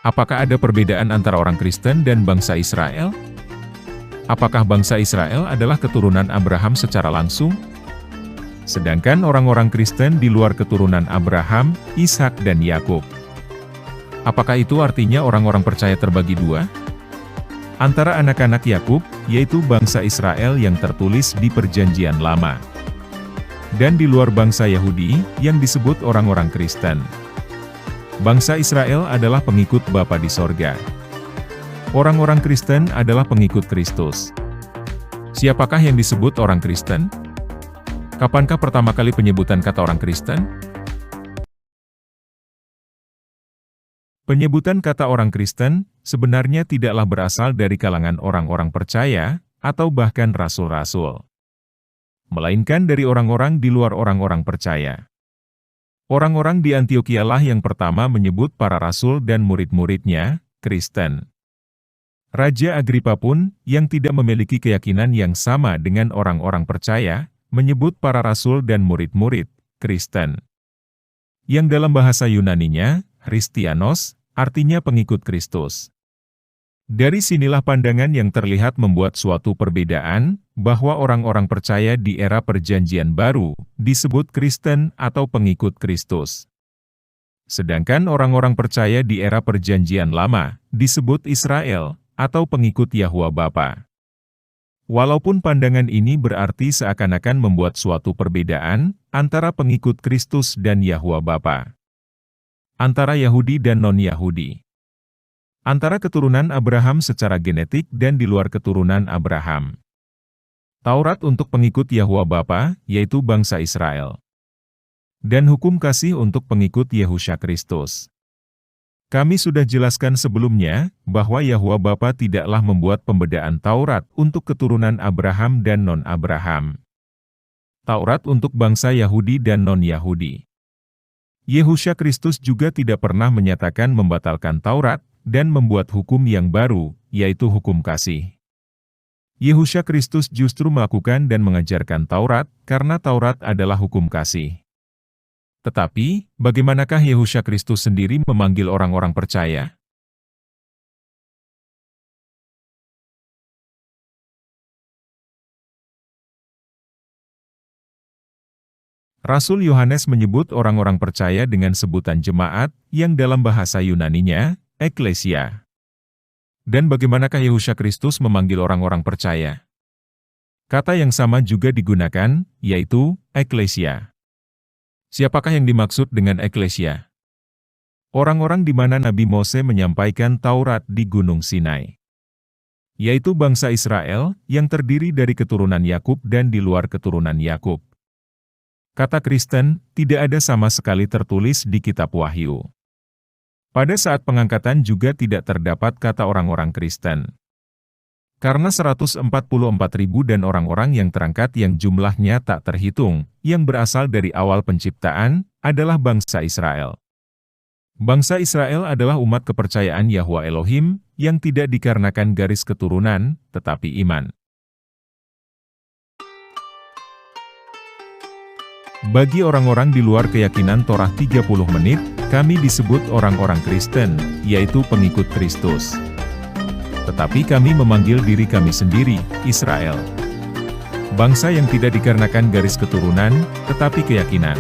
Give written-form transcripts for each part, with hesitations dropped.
Apakah ada perbedaan antara orang Kristen dan bangsa Israel? Apakah bangsa Israel adalah keturunan Abraham secara langsung? Sedangkan orang-orang Kristen di luar keturunan Abraham, Ishak dan Yakub. Apakah itu artinya orang-orang percaya terbagi dua? Antara anak-anak Yakub, yaitu bangsa Israel yang tertulis di Perjanjian Lama. Dan di luar bangsa Yahudi, yang disebut orang-orang Kristen. Bangsa Israel adalah pengikut Bapa di sorga. Orang-orang Kristen adalah pengikut Kristus. Siapakah yang disebut orang Kristen? Kapankah pertama kali penyebutan kata orang Kristen? Penyebutan kata orang Kristen sebenarnya tidaklah berasal dari kalangan orang-orang percaya, atau bahkan rasul-rasul. Melainkan dari orang-orang di luar orang-orang percaya. Orang-orang di Antiokhia lah yang pertama menyebut para rasul dan murid-muridnya, Kristen. Raja Agripa pun, yang tidak memiliki keyakinan yang sama dengan orang-orang percaya, menyebut para rasul dan murid-murid, Kristen. Yang dalam bahasa Yunaninya, Christianos, artinya pengikut Kristus. Dari sinilah pandangan yang terlihat membuat suatu perbedaan, bahwa orang-orang percaya di era Perjanjian Baru, disebut Kristen atau pengikut Kristus. Sedangkan orang-orang percaya di era Perjanjian Lama, disebut Israel, atau pengikut Yahuwa Bapa. Walaupun pandangan ini berarti seakan-akan membuat suatu perbedaan, antara pengikut Kristus dan Yahuwa Bapa. Antara Yahudi dan non-Yahudi. Antara keturunan Abraham secara genetik dan di luar keturunan Abraham. Taurat untuk pengikut Yahuwa Bapa, yaitu bangsa Israel. Dan hukum kasih untuk pengikut Yehusha Kristus. Kami sudah jelaskan sebelumnya, bahwa Yahuwa Bapa tidaklah membuat pembedaan Taurat untuk keturunan Abraham dan non-Abraham. Taurat untuk bangsa Yahudi dan non-Yahudi. Yehusha Kristus juga tidak pernah menyatakan membatalkan Taurat, dan membuat hukum yang baru, yaitu hukum kasih. Yehusha Kristus justru melakukan dan mengajarkan Taurat, karena Taurat adalah hukum kasih. Tetapi, bagaimanakah Yehusha Kristus sendiri memanggil orang-orang percaya? Rasul Yohanes menyebut orang-orang percaya dengan sebutan jemaat, yang dalam bahasa Yunaninya, Eklesia. Dan bagaimanakah Yehusha Kristus memanggil orang-orang percaya? Kata yang sama juga digunakan, yaitu, Eklesia. Siapakah yang dimaksud dengan Eklesia? Orang-orang di mana Nabi Mose menyampaikan Taurat di Gunung Sinai. Yaitu bangsa Israel, yang terdiri dari keturunan Yakub dan di luar keturunan Yakub. Kata Kristen, tidak ada sama sekali tertulis di kitab Wahyu. Pada saat pengangkatan juga tidak terdapat kata orang-orang Kristen. Karena 144.000 dan orang-orang yang terangkat yang jumlahnya tak terhitung, yang berasal dari awal penciptaan, adalah bangsa Israel. Bangsa Israel adalah umat kepercayaan Yahwa Elohim, yang tidak dikarenakan garis keturunan, tetapi iman. Bagi orang-orang di luar keyakinan Torah 30 menit, kami disebut orang-orang Kristen, yaitu pengikut Kristus. Tetapi kami memanggil diri kami sendiri, Israel. Bangsa yang tidak dikarenakan garis keturunan, tetapi keyakinan.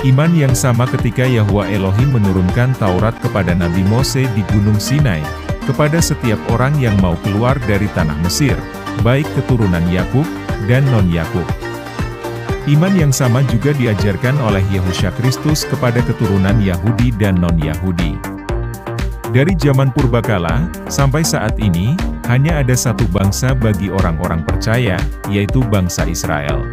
Iman yang sama ketika Yahwa Elohim menurunkan Taurat kepada Nabi Mose di Gunung Sinai, kepada setiap orang yang mau keluar dari tanah Mesir, baik keturunan Yakub dan non-Yakub. Iman yang sama juga diajarkan oleh Yehusha Kristus kepada keturunan Yahudi dan non-Yahudi. Dari zaman purbakala, sampai saat ini, hanya ada satu bangsa bagi orang-orang percaya, yaitu bangsa Israel.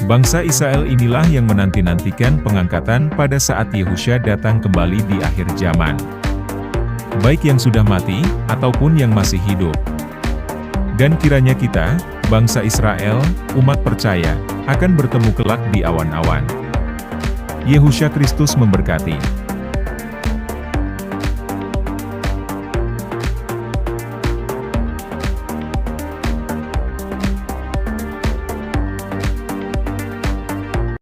Bangsa Israel inilah yang menanti-nantikan pengangkatan pada saat Yehusha datang kembali di akhir zaman. Baik yang sudah mati, ataupun yang masih hidup. Dan kiranya kita, bangsa Israel, umat percaya, akan bertemu kelak di awan-awan. Yehusha Kristus memberkati.